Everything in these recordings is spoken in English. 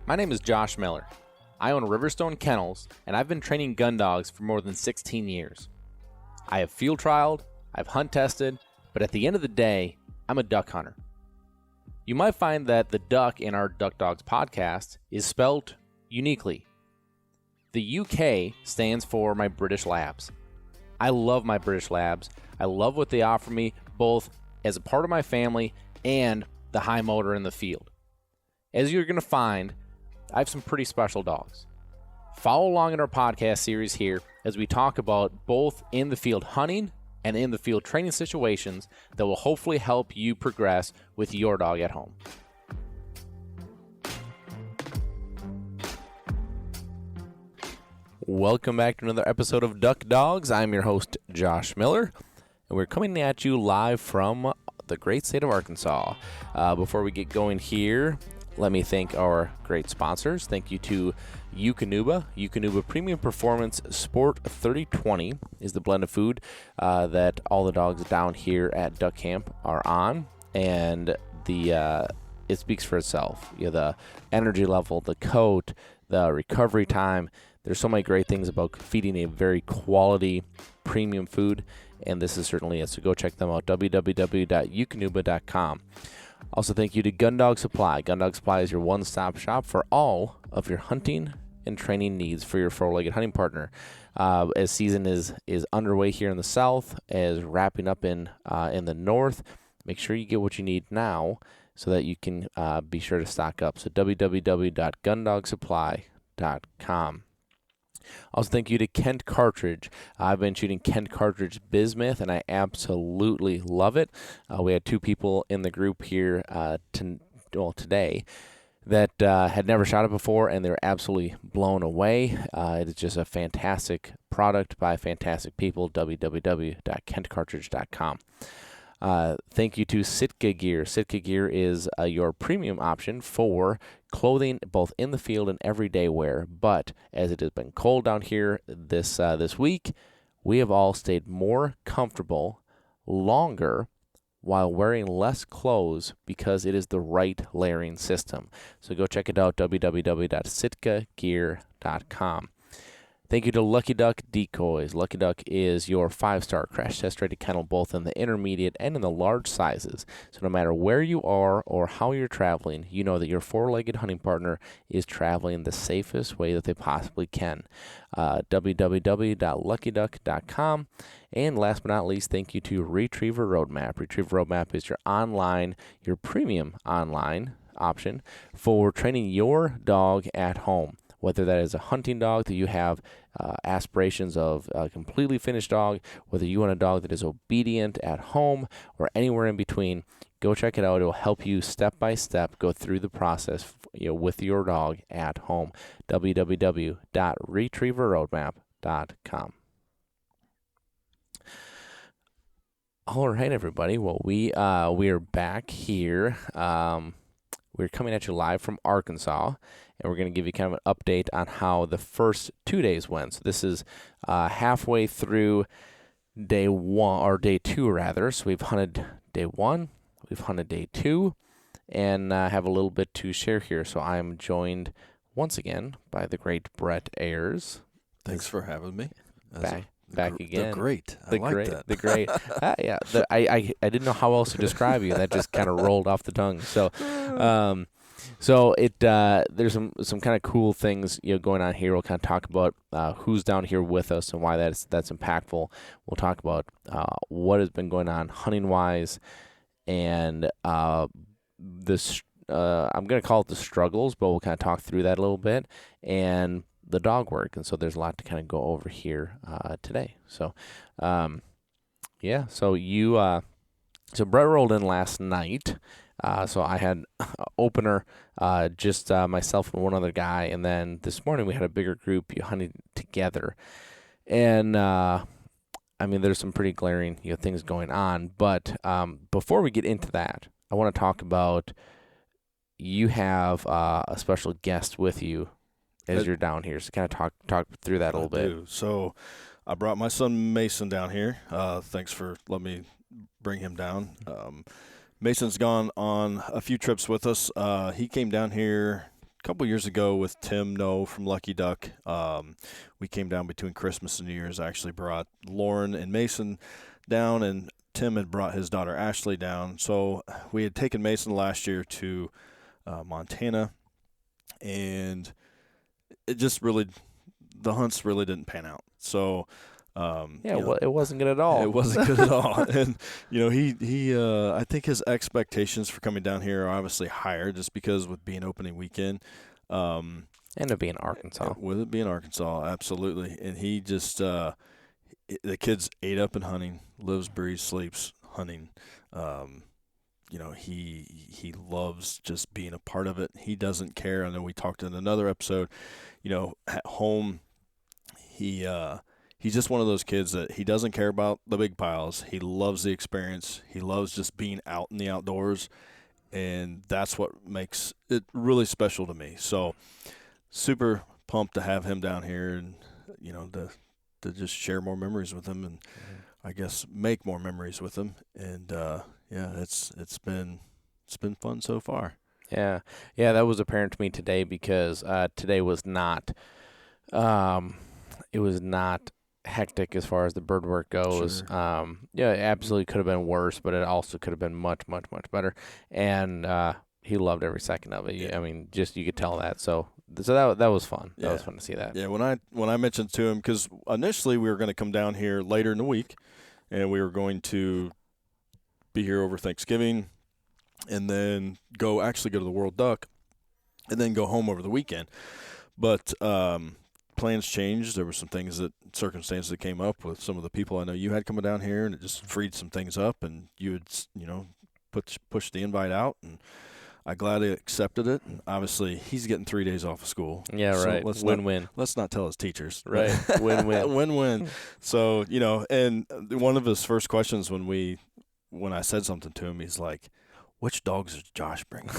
My name is Josh Miller. I own Riverstone Kennels, and I've been training gun dogs for more than 16 years. I have field trialed, I've hunt tested, but at the end of the day, I'm a duck hunter. You might find that the duck in our Duck Dogs podcast is spelt uniquely. The UK stands for my British Labs. I love my British Labs. I love what they offer me, both as a part of my family and the high motor in the field. As you're going to find, I have some pretty special dogs. Follow along in our podcast series here as we talk about both in the field hunting and in the field training situations that will hopefully help you progress with your dog at home. Welcome back to another episode of Duck Dogs. I'm your host, Josh Miller, and we're coming at you live from the great state of Arkansas. Before we get going here, let me thank our great sponsors. Thank you to Eukanuba. Eukanuba Premium Performance Sport 3020 is the blend of food that all the dogs down here at Duck Camp are on, and it speaks for itself. You know, the energy level, the coat, the recovery time. There's so many great things about feeding a very quality premium food, and this is certainly it. So go check them out, www.eukanuba.com. Also, thank you to Gun Dog Supply. Gun Dog Supply is your one-stop shop for all of your hunting and training needs for your four-legged hunting partner. As season is underway here in the south, as wrapping up in the north, make sure you get what you need now so that you can be sure to stock up. So www.gundogsupply.com. Also, thank you to Kent Cartridge. I've been shooting Kent Cartridge Bismuth, and I absolutely love it. We had two people in the group here today that had never shot it before, and they were absolutely blown away. It is just a fantastic product by fantastic people, www.kentcartridge.com. Thank you to Sitka Gear. Sitka Gear is your premium option for clothing both in the field and everyday wear. But as it has been cold down here this week, we have all stayed more comfortable longer while wearing less clothes because it is the right layering system. So go check it out, www.sitkagear.com. Thank you to Lucky Duck Decoys. Lucky Duck is your 5-star crash test rated kennel both in the intermediate and in the large sizes. So no matter where you are or how you're traveling, you know that your four-legged hunting partner is traveling the safest way that they possibly can. www.luckyduck.com. And last but not least, thank you to Retriever Roadmap. Retriever Roadmap is your premium online option for training your dog at home. Whether that is a hunting dog that you have aspirations of a completely finished dog, whether you want a dog that is obedient at home or anywhere in between, go check it out. It will help you step by step go through the process with your dog at home. www.retrieverroadmap.com. All right, everybody. Well, we are back here. We're coming at you live from Arkansas, and we're going to give you kind of an update on how the first 2 days went. So this is halfway through day 2 rather. So we've hunted day 1, we've hunted day 2, and have a little bit to share here. So I'm joined once again by the great Brett Ayers. Thanks for having me. Back again. The great. I like that. The great. Yeah. I didn't know how else to describe you. That just kind of rolled off the tongue. So, there's some kind of cool things going on here. We'll kind of talk about who's down here with us and why that's impactful. We'll talk about what has been going on hunting wise, and this I'm going to call it the struggles, but we'll kind of talk through that a little bit, and the dog work. And so there's a lot to kind of go over here today. So, so Brett rolled in last night. So I had opener, just myself and one other guy. And then this morning we had a bigger group hunting together. And, there's some pretty glaring, things going on. But before we get into that, I want to talk about, you have a special guest with you as you're down here. So kind of talk through that a little bit. So I brought my son Mason down here. Thanks for letting me bring him down. Mason's gone on a few trips with us. He came down here couple years ago with Tim No from Lucky Duck. We came down between Christmas and New Year's. I actually brought Lauren and Mason down, and Tim had brought his daughter Ashley down. So we had taken Mason last year to Montana, and it just really, the hunts really didn't pan out. So it wasn't good at all. It wasn't good at all. And he I think his expectations for coming down here are obviously higher, just because with being opening weekend, and it being Arkansas. With it being Arkansas, absolutely. And he just the kid's ate up in hunting, lives, breathes, sleeps hunting. He loves just being a part of it. He doesn't care. I know we talked in another episode, at home, he's just one of those kids that he doesn't care about the big piles. He loves the experience. He loves just being out in the outdoors, and that's what makes it really special to me. So super pumped to have him down here, and to just share more memories with him, and I guess make more memories with him. And it's been fun so far. Yeah, that was apparent to me today, because today was not it was not hectic as far as the bird work goes. Sure. It absolutely could have been worse, but it also could have been much, much, much better. And he loved every second of it. Yeah. I mean, just you could tell that. So that was fun. Yeah. That was fun to see that. Yeah, when I mentioned to him, because initially we were going to come down here later in the week, and we were going to be here over Thanksgiving, and then go to the World Duck, and then go home over the weekend. But plans changed. There were some circumstances that came up with some of the people I know you had coming down here, and it just freed some things up, and you had, push the invite out, and I gladly accepted it. And obviously, he's getting 3 days off of school. Yeah, so right. Win-win. Let's not tell his teachers. Right. Win-win. Win-win. So, and one of his first questions when I said something to him, he's like, "Which dogs is Josh bringing?"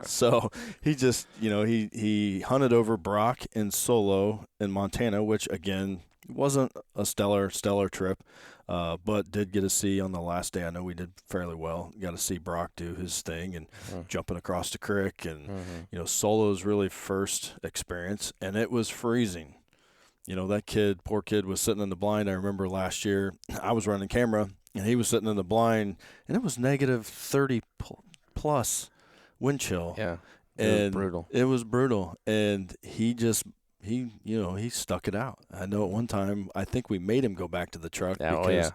So he just, he hunted over Brock and Solo in Montana, which again wasn't a stellar trip, but did get to see on the last day. I know we did fairly well. Got to see Brock do his thing and jumping across the creek, and Solo's really first experience, and it was freezing. That poor kid was sitting in the blind. I remember last year I was running camera, and he was sitting in the blind, and it was negative 30 plus wind chill. Yeah, it was brutal. And he just he stuck it out. I know at one time I think we made him go back to the truck because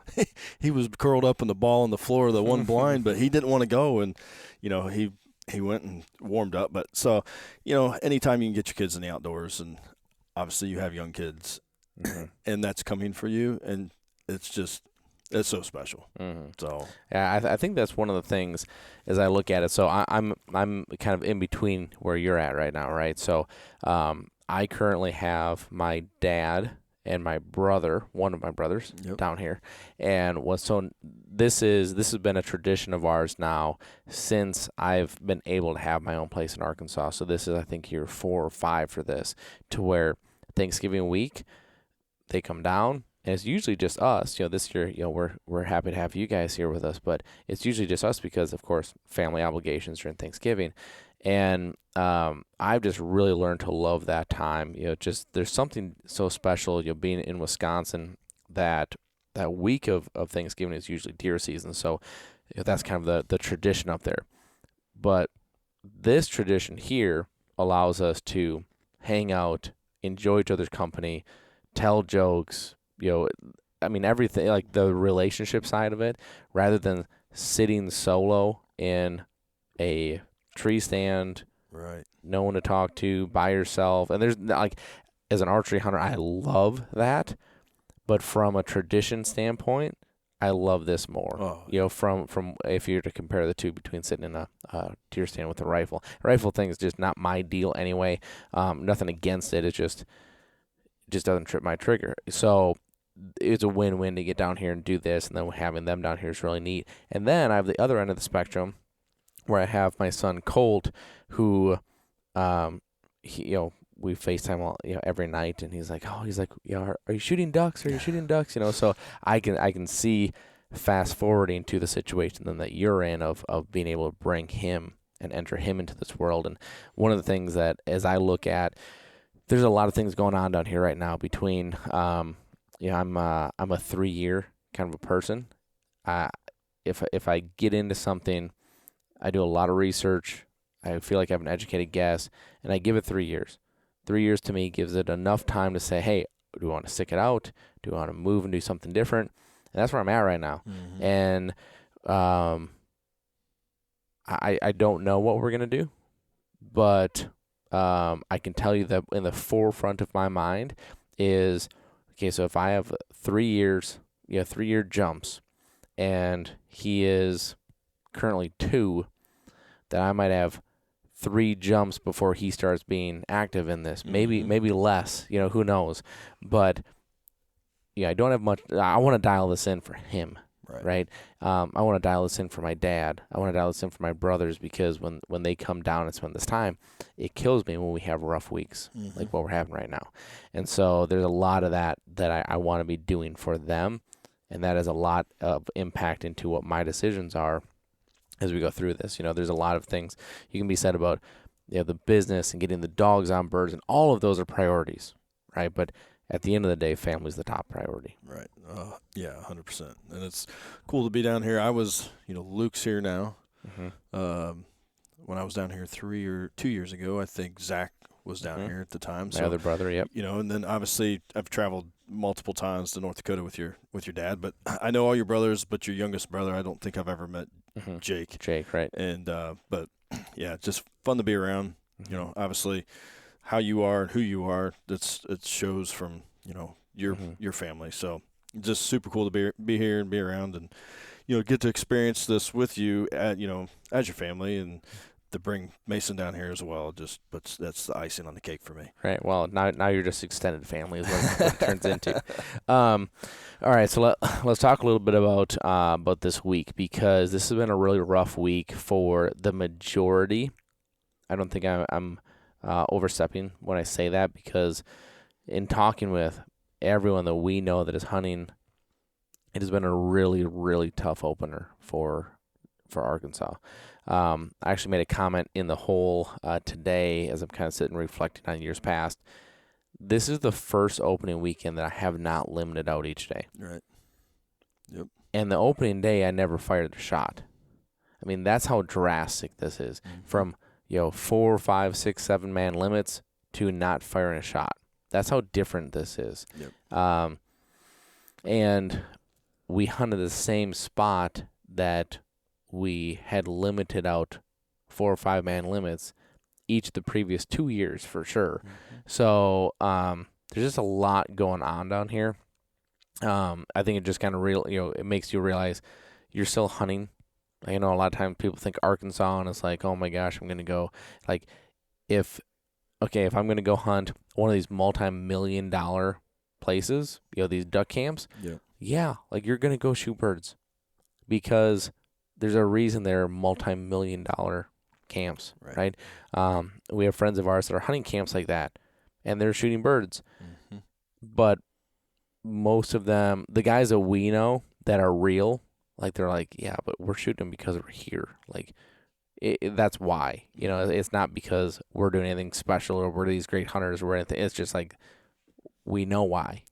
he was curled up in the ball on the floor of the one blind, but he didn't want to go, and he went and warmed up. But so anytime you can get your kids in the outdoors, and obviously you have young kids, and that's coming for you, and it's so special. So yeah, I think that's one of the things as I look at it. So I'm kind of in between where you're at right now, right? So I currently have my dad and my brother, one of my brothers, down here, and this has been a tradition of ours now since I've been able to have my own place in Arkansas. So this is, I think, year 4 or 5 for this, to where Thanksgiving week they come down. And it's usually just us. This year, we're happy to have you guys here with us, but it's usually just us because, of course, family obligations during Thanksgiving. And I've just really learned to love that time. There's something so special, being in Wisconsin, that week of Thanksgiving is usually deer season. So that's kind of the tradition up there. But this tradition here allows us to hang out, enjoy each other's company, tell jokes, everything, like the relationship side of it, rather than sitting solo in a tree stand, right, no one to talk to, by yourself. And there's as an archery hunter, I love that, but from a tradition standpoint, I love this more. From if you were to compare the two, between sitting in a deer stand with a rifle. Rifle thing is just not my deal anyway. Nothing against it. It just doesn't trip my trigger. So it's a win-win to get down here and do this, and then having them down here is really neat. And then I have the other end of the spectrum, where I have my son Colt, who, we FaceTime every night, and he's like, are you shooting ducks? Are you shooting ducks? So I can see fast forwarding to the situation then that you're in of being able to bring him and enter him into this world. And one of the things that, as I look at, there's a lot of things going on down here right now between, I'm a 3-year kind of a person. If I get into something, I do a lot of research. I feel like I have an educated guess, and I give it 3 years. 3 years to me gives it enough time to say, hey, do I want to stick it out? Do I want to move and do something different? And that's where I'm at right now. Mm-hmm. And I don't know what we're going to do, but I can tell you that in the forefront of my mind is, okay, so if I have 3 years, 3-year jumps, and he is currently 2, that I might have 3 jumps before he starts being active in this. Maybe less, who knows. But yeah, I don't have much. I want to dial this in for him, right? I want to dial this in for my dad. I want to dial this in for my brothers, because when they come down and spend this time, it kills me when we have rough weeks like what we're having right now. And so there's a lot of that I want to be doing for them, and that has a lot of impact into what my decisions are as we go through this. There's a lot of things you can be said about the business and getting the dogs on birds, and all of those are priorities, right? But at the end of the day, family's the top priority. Right. Yeah, 100%. And it's cool to be down here. I was, Luke's here now. When I was down here 2 years ago, I think Zach was down here at the time. My other brother, yep. And then obviously I've traveled multiple times to North Dakota with your dad, but I know all your brothers, but your youngest brother, I don't think I've ever met Jake. Jake, right. And, but yeah, just fun to be around. Obviously how you are and who you are, it shows from, your family. So just super cool to be here and be around, and, get to experience this with you as your family, and to bring Mason down here as well. But that's the icing on the cake for me. Right. Well, now you're just extended family is what it turns into. All right. So let's talk a little bit about this week, because this has been a really rough week for the majority. I don't think I'm overstepping when I say that, because in talking with everyone that we know that is hunting, it has been a really, really tough opener for Arkansas. I actually made a comment in the hole today as I'm kind of sitting reflecting on years past. This is the first opening weekend that I have not limited out each day. Right. Yep. And the opening day, I never fired a shot. I mean, that's how drastic this is. From 4, 5, 6, 7 man limits to not firing a shot. That's how different this is. Yep. And we hunted the same spot that we had limited out 4 or 5 man limits each of the previous 2 years for sure. So there's just a lot going on down here. I think it just kind of it makes you realize you're still hunting. A lot of times people think Arkansas and it's like, oh my gosh, I'm gonna go if I'm gonna go hunt one of these multi-million-dollar places, these duck camps. Yeah, you're gonna go shoot birds, because there's a reason they're multi-million-dollar camps, right? We have friends of ours that are hunting camps like that, and they're shooting birds. But most of them, the guys that we know that are real, they're like, yeah, but we're shooting them because we're here. That's why. It's not because we're doing anything special or we're these great hunters or anything. It's just we know why,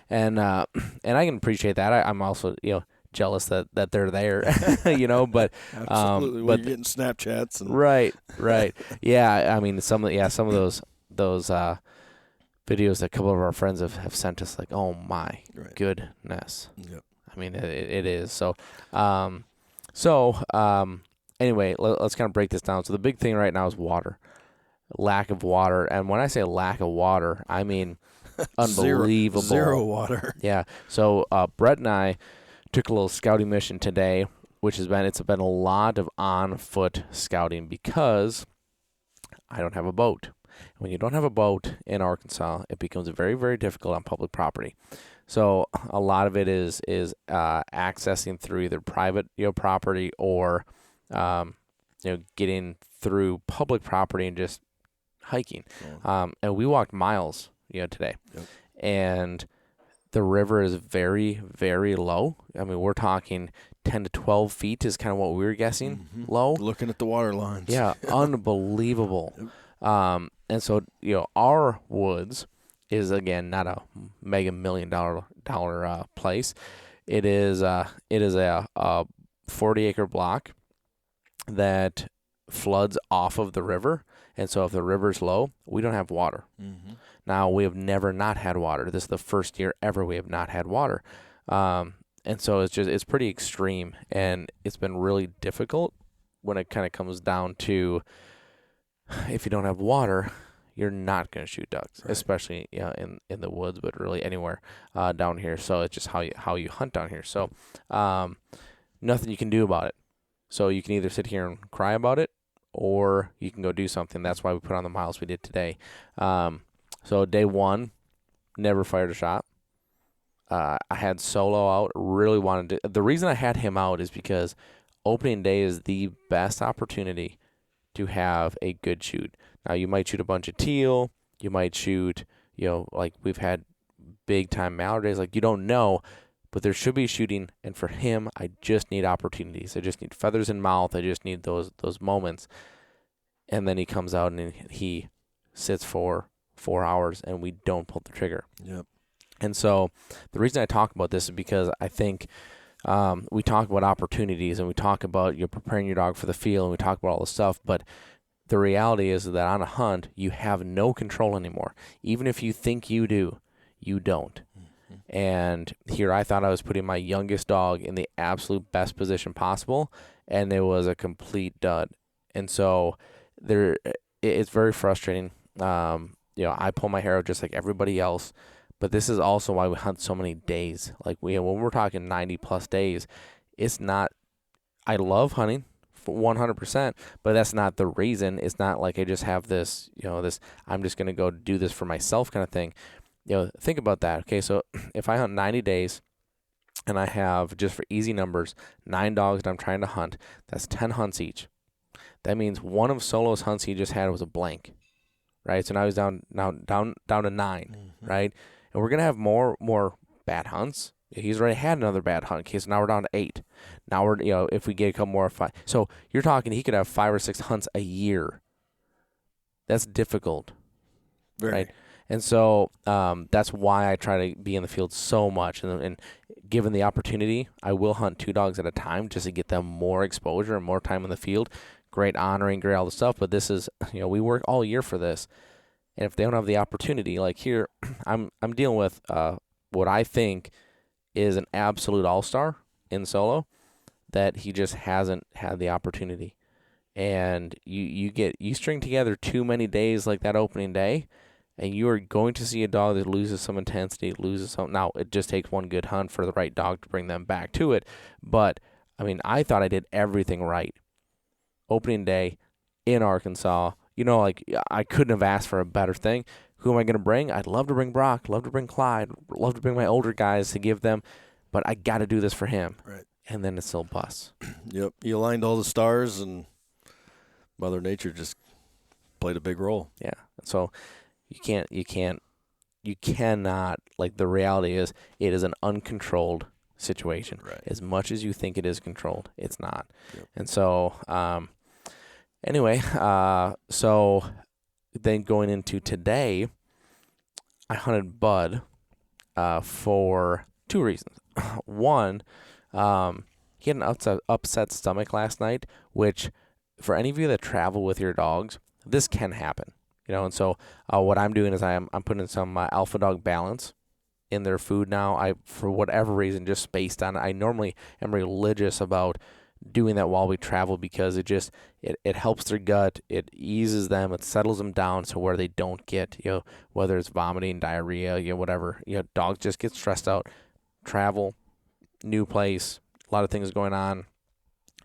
and I can appreciate that. I'm also, jealous that they're there, but absolutely, we're getting Snapchats and right. Yeah, I mean some of those videos that a couple of our friends have sent us, oh my goodness. Yep. I mean it is so. Anyway, let's kind of break this down. So the big thing right now is water, lack of water, and when I say lack of water, I mean unbelievable. Zero water. Yeah. So Brett and I took a little scouting mission today, which it's been a lot of on foot scouting, because I don't have a boat. When you don't have a boat in Arkansas, it becomes very, very difficult on public property. So a lot of it is accessing through either private property or getting through public property and just hiking. And we walked miles today. Yep. And the river is very, very low. I mean, we're talking 10 to 12 feet is kind of what we were guessing low. Looking at the water lines. Yeah, unbelievable. And so, our woods is, again, not a mega $1 million place. It is a 40-acre block that floods off of the river. And so if the river's low, we don't have water. Now, we have never not had water. This is the first year ever we have not had water. And so it's pretty extreme, and it's been really difficult when it kind of comes down to, if you don't have water, you're not going to shoot ducks, right. Especially in the woods, but really anywhere down here. So it's just how you hunt down here. So nothing you can do about it. So you can either sit here and cry about it, or you can go do something. That's why we put on the miles we did today. So day one, never fired a shot. I had Solo out, really wanted to. The reason I had him out is because opening day is the best opportunity to have a good shoot. Now, you might shoot a bunch of teal. You might shoot, like we've had big time mallard days. Like, you don't know, but there should be shooting. And for him, I just need opportunities. I just need feathers in mouth. I just need those moments. And then he comes out and he sits for 4 hours, and we don't pull the trigger. Yep. And so the reason I talk about this is because I think we talk about opportunities, and we talk about preparing your dog for the field, and we talk about all this stuff, but the reality is that on a hunt, you have no control anymore. Even if you think you do, you don't. And here I thought I was putting my youngest dog in the absolute best position possible, and it was a complete dud. And so it's very frustrating. I pull my hair out just like everybody else. But this is also why we hunt so many days. Like when we're talking 90 plus days, it's not. I love hunting for 100%, but that's not the reason. It's not like I just have this, this. I'm just gonna go do this for myself kind of thing. Think about that. Okay, so if I hunt 90 days, and I have, just for easy numbers, 9 dogs that I'm trying to hunt, that's 10 hunts each. That means one of Solo's hunts he just had was a blank, right? So now he's down to 9, right? And we're going to have more bad hunts. He's already had another bad hunt. Okay, so now we're down to 8. Now we're, if we get a couple more, 5. So you're talking he could have 5 or 6 hunts a year. That's difficult. Very. Right? And so that's why I try to be in the field so much. And given the opportunity, I will hunt 2 dogs at a time just to get them more exposure and more time in the field. Great honoring, great all the stuff. But this is, we work all year for this. And if they don't have the opportunity, like here, I'm dealing with what I think is an absolute all-star in Solo, that he just hasn't had the opportunity. And you string together too many days like that opening day, and you are going to see a dog that loses some intensity, loses some. Now, it just takes one good hunt for the right dog to bring them back to it. But, I thought I did everything right. Opening day in Arkansas. I couldn't have asked for a better thing. Who am I going to bring? I'd love to bring Brock, love to bring Clyde, love to bring my older guys to give them, but I got to do this for him. Right. And then it's still bust. Yep. You aligned all the stars, and Mother Nature just played a big role. Yeah. So you cannot, like, the reality is it is an uncontrolled situation. Right. As much as you think it is controlled, it's not. Yep. And so, anyway, so then going into today, I hunted Bud for 2 reasons. One, he had an upset stomach last night, which for any of you that travel with your dogs, this can happen. And so what I'm doing is I'm putting some Alpha Dog Balance in their food now. For whatever reason, just based on, I normally am religious about doing that while we travel, because it helps their gut, it eases them, it settles them down, so where they don't get, whether it's vomiting, diarrhea, whatever, dogs just get stressed out. Travel, new place, a lot of things going on,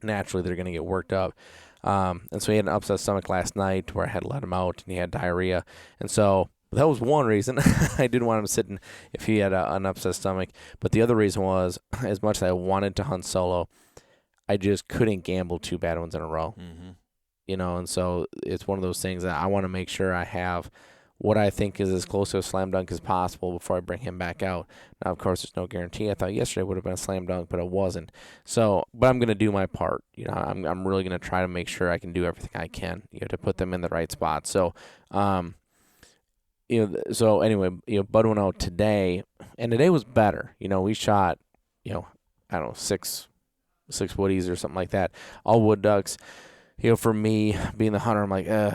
naturally they're going to get worked up. And so he had an upset stomach last night where I had to let him out, and he had diarrhea. And so that was one reason I didn't want him sitting if he had an upset stomach. But the other reason was, as much as I wanted to hunt Solo, I just couldn't gamble 2 bad ones in a row. And so it's one of those things that I want to make sure I have what I think is as close to a slam dunk as possible before I bring him back out. Now, of course, there's no guarantee. I thought yesterday would have been a slam dunk, but it wasn't. So, but I'm going to do my part. I'm really going to try to make sure I can do everything I can, to put them in the right spot. So, so anyway, Bud went out today, and today was better. We shot, I don't know, six woodies or something like that, all wood ducks. For me being the hunter, I'm like, I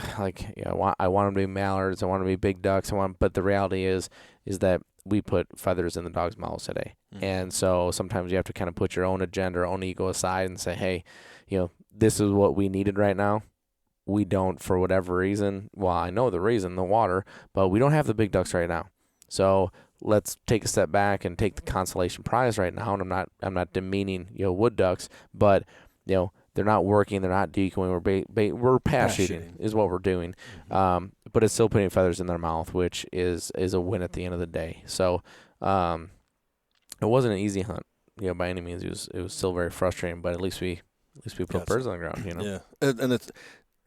want them to be mallards, I want them to be big ducks, but the reality is that we put feathers in the dogs' mouths today, and so sometimes you have to kind of put your own agenda, or own ego aside, and say, hey, this is what we needed right now. We don't, for whatever reason. Well, I know the reason, the water, but we don't have the big ducks right now. So let's take a step back and take the consolation prize right now. And I'm not demeaning wood ducks, but they're not working, they're not decoying. We're pass shooting is what we're doing. But it's still putting feathers in their mouth, which is a win at the end of the day. So it wasn't an easy hunt, by any means. It was still very frustrating, but at least we put birds on the ground. Yeah, and it's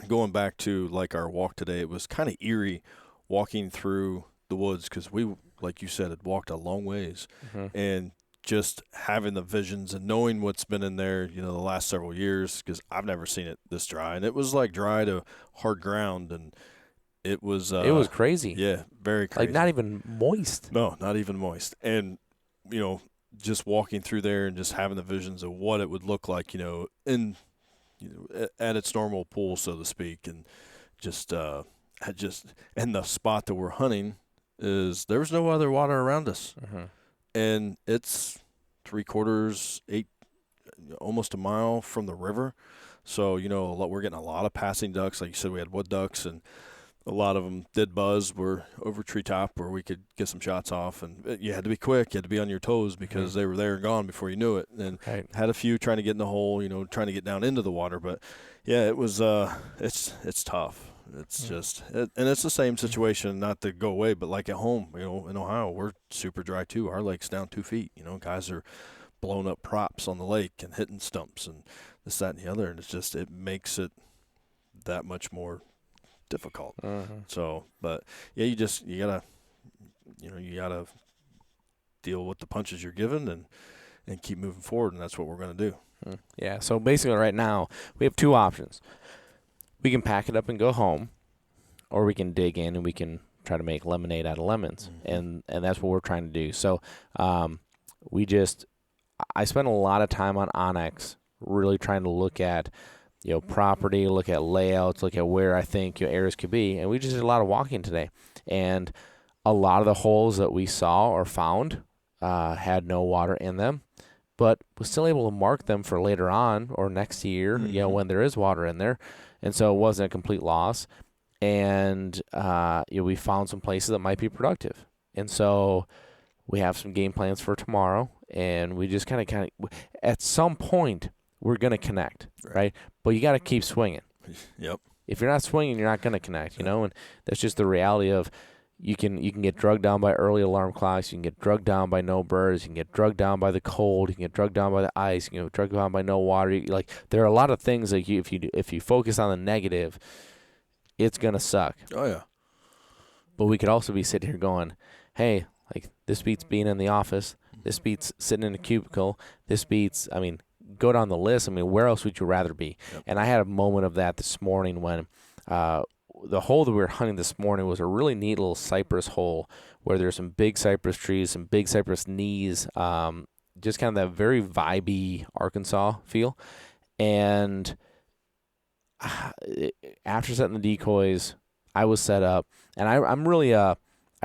going back to like our walk today. It was kind of eerie walking through the woods because we, like you said, had walked a long ways, and just having the visions and knowing what's been in there, the last several years, because I've never seen it this dry, and it was like dry to hard ground, and it was crazy. Yeah, very crazy. Like not even moist. No, not even moist. And just walking through there and just having the visions of what it would look like, in at its normal pool, so to speak, and and the spot that we're hunting is there's no other water around us, and it's 3/4, 8, almost a mile from the river, so we're getting a lot of passing ducks. Like you said, we had wood ducks, and a lot of them did buzz. We're over treetop where we could get some shots off, and you had to be quick. You had to be on your toes because they were there and gone before you knew it. And had a few trying to get in the hole, trying to get down into the water. But yeah, it was it's tough. It's just and it's the same situation. Not to go away, but like at home, in Ohio, we're super dry too. Our lake's down 2 feet. Guys are blowing up props on the lake and hitting stumps and this, that, and the other, and it makes it that much more difficult. So, but yeah, you gotta deal with the punches you're given and keep moving forward, and that's what we're gonna do. Yeah. So basically, right now we have two options. We can pack it up and go home, or we can dig in and we can try to make lemonade out of lemons, and that's what we're trying to do. So, I spent a lot of time on Onyx, really trying to look at property, look at layouts, look at where I think areas could be. And we just did a lot of walking today. And a lot of the holes that we saw or found had no water in them, but was still able to mark them for later on or next year, when there is water in there. And so it wasn't a complete loss. And we found some places that might be productive. And so we have some game plans for tomorrow. And we just kind of at some point, we're going to connect, right? But you got to keep swinging. Yep. If you're not swinging, you're not going to connect, and that's just the reality of you can get drugged down by early alarm clocks. You can get drugged down by no birds. You can get drugged down by the cold. You can get drugged down by the ice. You can get drugged down by no water. There are a lot of things that if you focus on the negative, it's going to suck. Oh, yeah. But we could also be sitting here going, hey, this beats being in the office. This beats sitting in a cubicle. This beats, go down the list. Where else would you rather be? Yep. And I had a moment of that this morning when the hole that we were hunting this morning was a really neat little cypress hole where there's some big cypress trees, some big cypress knees, just kind of that very vibey Arkansas feel. And after setting the decoys, I was set up, and I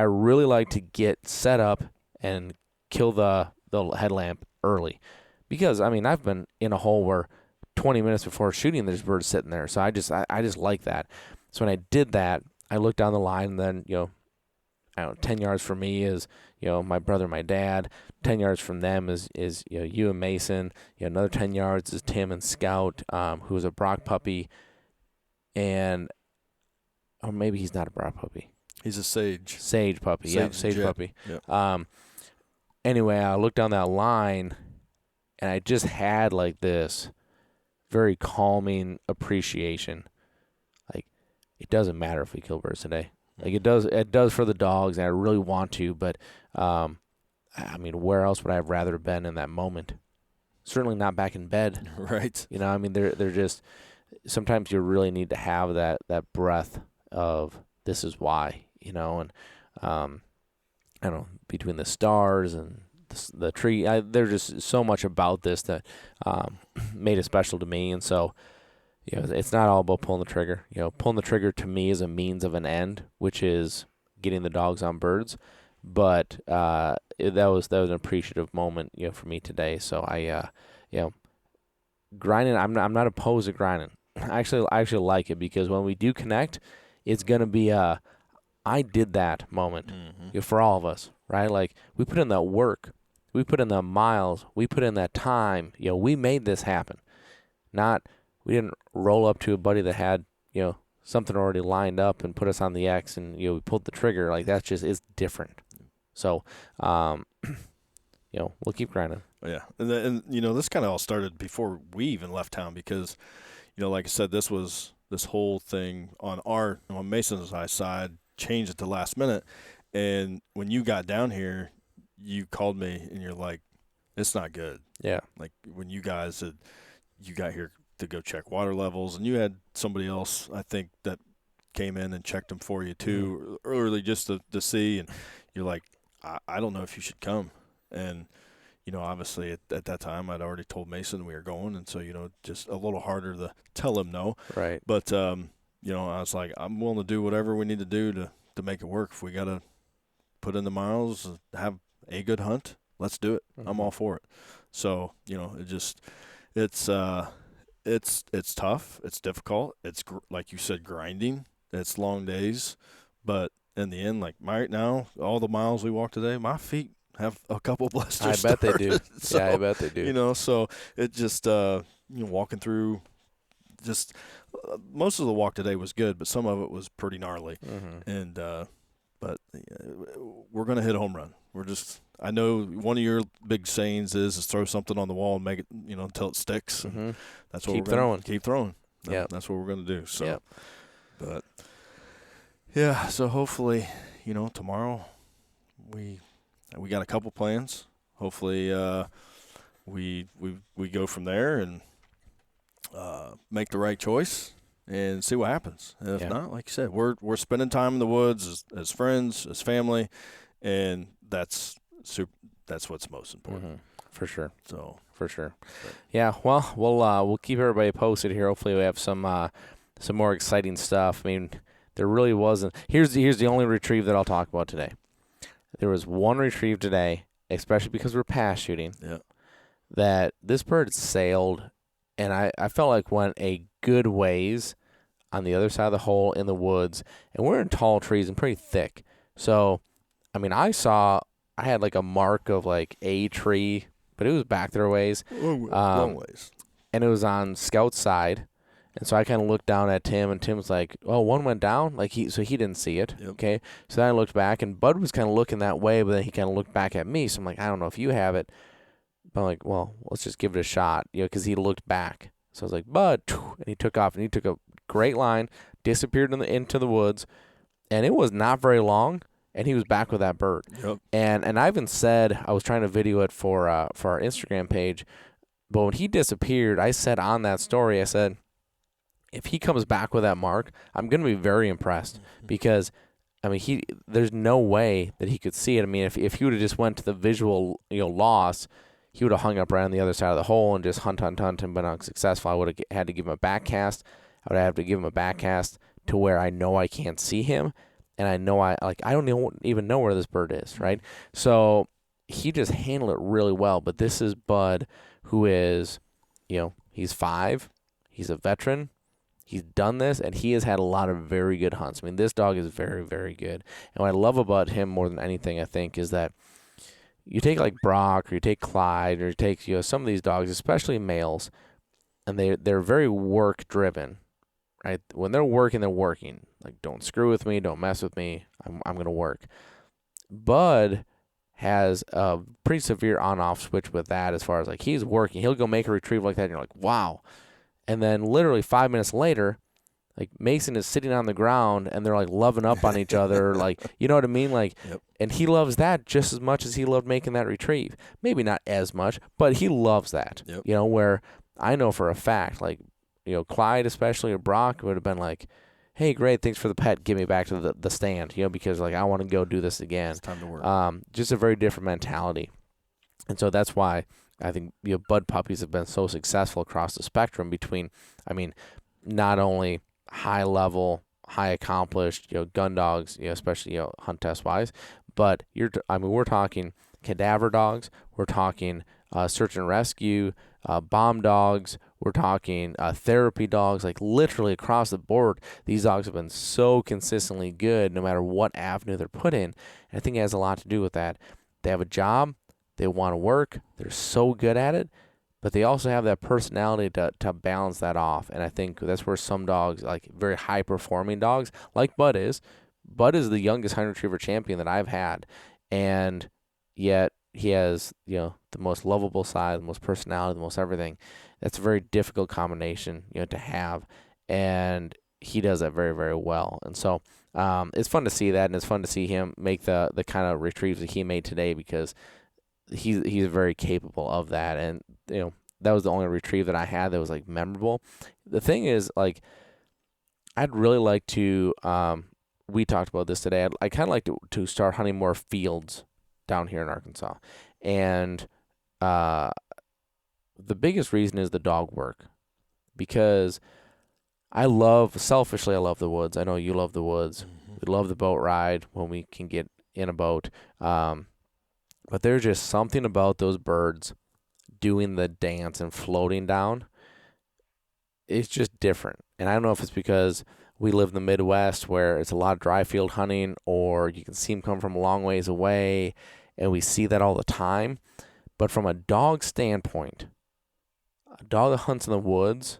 really like to get set up and kill the headlamp early. Because, I've been in a hole where 20 minutes before shooting, there's birds sitting there. So I just like that. So when I did that, I looked down the line, and then, 10 yards from me is, my brother and my dad. 10 yards from them is you and Mason. Another 10 yards is Tim and Scout, who is a Brock puppy. Or maybe he's not a Brock puppy. He's a Sage. Sage puppy. Sage puppy. Yep. Anyway, I looked down that line, and I just had this very calming appreciation. It doesn't matter if we kill birds today. Like it does for the dogs, and I really want to, but I mean, where else would I have rather been in that moment? Certainly not back in bed. Right. You know, I mean, they're just, sometimes you really need to have that breath of, this is why, you know, and I don't know, between the stars and the tree, there's just so much about this that made it special to me. And so, you know, it's not all about pulling the trigger. You know, pulling the trigger to me is a means of an end, which is getting the dogs on birds. But that was an appreciative moment, you know, for me today. So I, you know, grinding. I'm not opposed to grinding. I actually like it, because when we do connect, it's gonna be a I did that moment, you know, for all of us, right? Like, we put in that work, we put in the miles, we put in that time. You know, we made this happen. We didn't roll up to a buddy that had, you know, something already lined up and put us on the X, and, you know, we pulled the trigger. Like, that's just, it's different. So, you know, we'll keep grinding. Yeah, and you know, this kind of all started before we even left town, because, you know, like I said, this whole thing on Mason's side changed at the last minute. And when you got down here, you called me and you're like, it's not good. Yeah. Like, when you got here to go check water levels, and you had somebody else, I think, that came in and checked them for you too, early, just to see. And you're like, I don't know if you should come. And, you know, obviously at that time I'd already told Mason we were going. And so, you know, just a little harder to tell him no. Right. But, you know, I was like, I'm willing to do whatever we need to do to make it work. If we got to put in the miles, have a good hunt, let's do it. I'm all for it. So, you know, it's tough. It's difficult. It's, like you said, grinding. It's long days. But in the end, like right now, all the miles we walked today, my feet have a couple blisters. I bet they do. So, yeah, I bet they do. You know, so it just, you know, walking through, just most of the walk today was good, but some of it was pretty gnarly. And but we're gonna hit a home run. I know one of your big sayings is throw something on the wall and make it, you know, until it sticks. And that's what Keep throwing. Keep throwing. Yeah, that's what we're gonna do. So, yep. But yeah, so hopefully, you know, tomorrow we got a couple plans. Hopefully, we go from there and make the right choice and see what happens. And if not, like you said, we're spending time in the woods as friends, as family, and that's what's most important. For sure. So for sure. Yeah. Well, we'll keep everybody posted here. Hopefully, we have some more exciting stuff. I mean, there really wasn't. Here's the only retrieve that I'll talk about today. There was one retrieve today, especially because we're pass shooting. Yeah. That this bird sailed, and I felt like went a good ways on the other side of the hole in the woods, and we're in tall trees and pretty thick. So, I mean, I had like a mark of like a tree, but it was back there a ways. Long ways. And it was on Scout's side. And so I kind of looked down at Tim, and Tim was like, "Oh, one went down." Like he didn't see it. Yep. Okay. So then I looked back, and Bud was kind of looking that way, but then he kind of looked back at me. So I'm like, I don't know if you have it, but I'm like, well, let's just give it a shot, you know, because he looked back. So I was like, Bud, and he took off, and he took a great line, disappeared into the woods, and it was not very long, and he was back with that bird. Yep. And I even said, I was trying to video it for our Instagram page, but when he disappeared, I said on that story, I said, if he comes back with that mark, I'm going to be very impressed, because, I mean, there's no way that he could see it. I mean, if he would have just went to the visual, you know, loss, he would have hung up right on the other side of the hole and just hunt and been unsuccessful. I would have had to give him a back cast. I would have to give him a back cast to where I know I can't see him, and I know I don't even know where this bird is, right? So he just handled it really well. But this is Bud, who is, you know, he's 5, he's a veteran. He's done this, and he has had a lot of very good hunts. I mean, this dog is very, very good. And what I love about him more than anything, I think, is that you take like Brock, or you take Clyde, or you take, you know, some of these dogs, especially males, and they're very work driven, right? When they're working, they're working. Like, don't screw with me, don't mess with me. I'm gonna work. Bud has a pretty severe on-off switch with that, as far as like he's working. He'll go make a retrieve like that, and you're like, wow. And then literally 5 minutes later, Like Mason is sitting on the ground and they're like loving up on each other. Like, you know what I mean? Like, and he loves that just as much as he loved making that retrieve. Maybe not as much, but he loves that. You know, where I know for a fact, like, you know, Clyde especially or Brock would have been like, hey, great, thanks for the pet. Get me back to the stand, you know, because like I want to go do this again. It's time to work. Just a very different mentality. And so that's why I think, you know, bud puppies have been so successful across the spectrum between, I mean, not only high level, high accomplished, you know, gun dogs, you know, especially, you know, hunt test wise, but we're talking cadaver dogs, we're talking search and rescue, bomb dogs, we're talking therapy dogs, like literally across the board. These dogs have been so consistently good no matter what avenue they're put in. And I think it has a lot to do with that. They have a job, they want to work, they're so good at it, but they also have that personality to balance that off. And I think that's where some dogs, like very high-performing dogs, like Bud is the youngest hunter retriever champion that I've had. And yet he has, you know, the most lovable side, the most personality, the most everything. That's a very difficult combination, you know, to have. And he does that very, very well. And so it's fun to see that, and it's fun to see him make the kind of retrieves that he made today, because he's very capable of that. And, you know, that was the only retrieve that I had that was like memorable. The thing is, like, I'd really like to, we talked about this today, I kind of like to start hunting more fields down here in Arkansas. And the biggest reason is the dog work, because selfishly, I love the woods. I know you love the woods. Mm-hmm. We love the boat ride when we can get in a boat. But there's just something about those birds doing the dance and floating down. It's just different. And I don't know if it's because we live in the Midwest where it's a lot of dry field hunting, or you can see them come from a long ways away, and we see that all the time. But from a dog standpoint, a dog that hunts in the woods,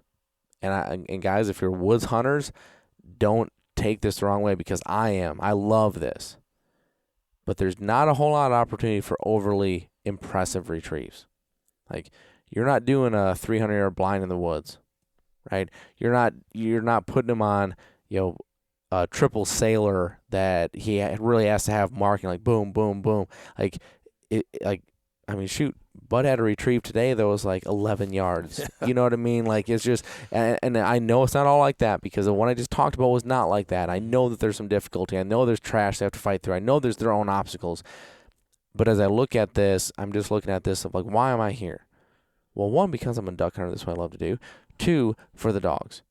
and guys, if you're woods hunters, don't take this the wrong way, because I love this. But there's not a whole lot of opportunity for overly impressive retrieves. Like, you're not doing a 300-yard blind in the woods, right? You're not putting him on, you know, a triple sailor that he really has to have marking, like boom, boom, boom. Like, shoot, Bud had a retrieve today that was like 11 yards. You know what I mean? Like, it's just, and I know it's not all like that, because the one I just talked about was not like that. I know that there's some difficulty. I know there's trash they have to fight through. I know there's their own obstacles. But as I look at this, I'm just looking at this of like, why am I here? Well, one, because I'm a duck hunter, that's what I love to do. Two, for the dogs.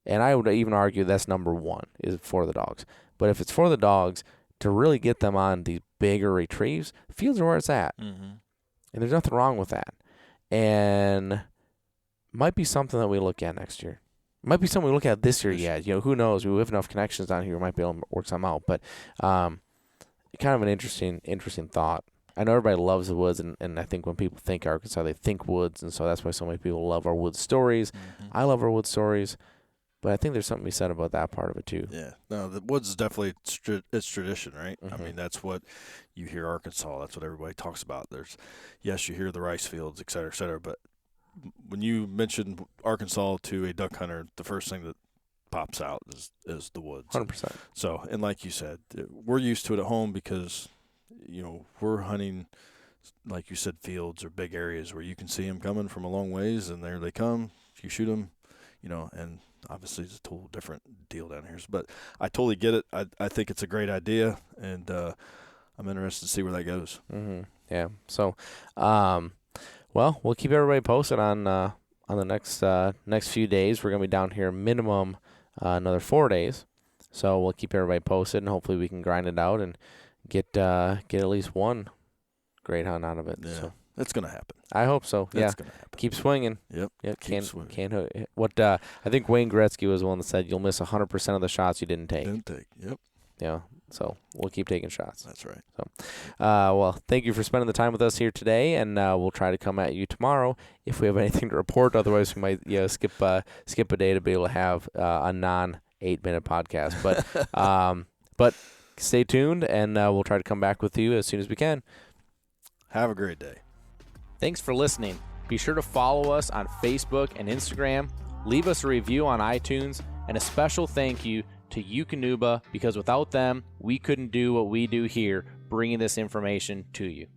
And I would even argue that's number one, is for the dogs. But if it's for the dogs, to really get them on these bigger retrieves, fields are where it's at. Mm-hmm. And there's nothing wrong with that. And might be something that we look at next year. Might be something we look at this year yet. You know, who knows? We have enough connections down here. We might be able to work something out. But kind of an interesting thought. I know everybody loves the woods, and I think when people think Arkansas, they think woods. And so that's why so many people love our woods stories. Mm-hmm. I love our woods stories. But I think there's something to be said about that part of it, too. Yeah. No, the woods is definitely it's tradition, right? Mm-hmm. I mean, that's what you hear Arkansas. That's what everybody talks about. Yes, you hear the rice fields, et cetera, but when you mention Arkansas to a duck hunter, the first thing that pops out is the woods. 100%. So, and like you said, we're used to it at home because, you know, we're hunting, like you said, fields or big areas where you can see them coming from a long ways, and there they come. You shoot them, you know, and obviously it's a total different deal down here. But I totally get it. I think it's a great idea, and I'm interested to see where that goes. Mm-hmm. Yeah. So, well, we'll keep everybody posted on the next few days. We're going to be down here minimum another 4 days. So we'll keep everybody posted, and hopefully we can grind it out and get at least one great hunt out of it. Yeah. So. It's going to happen. I hope so. It's going to happen. Keep swinging. Yep. Can't what I think Wayne Gretzky was the one that said you'll miss 100% of the shots you didn't take. Yep. Yeah. So we'll keep taking shots. That's right. So, well, thank you for spending the time with us here today, and we'll try to come at you tomorrow if we have anything to report. Otherwise, we might skip a day to be able to have a non-8-minute podcast. But stay tuned, and we'll try to come back with you as soon as we can. Have a great day. Thanks for listening. Be sure to follow us on Facebook and Instagram, leave us a review on iTunes, And a special thank you to DUK because without them, we couldn't do what we do here, bringing this information to you.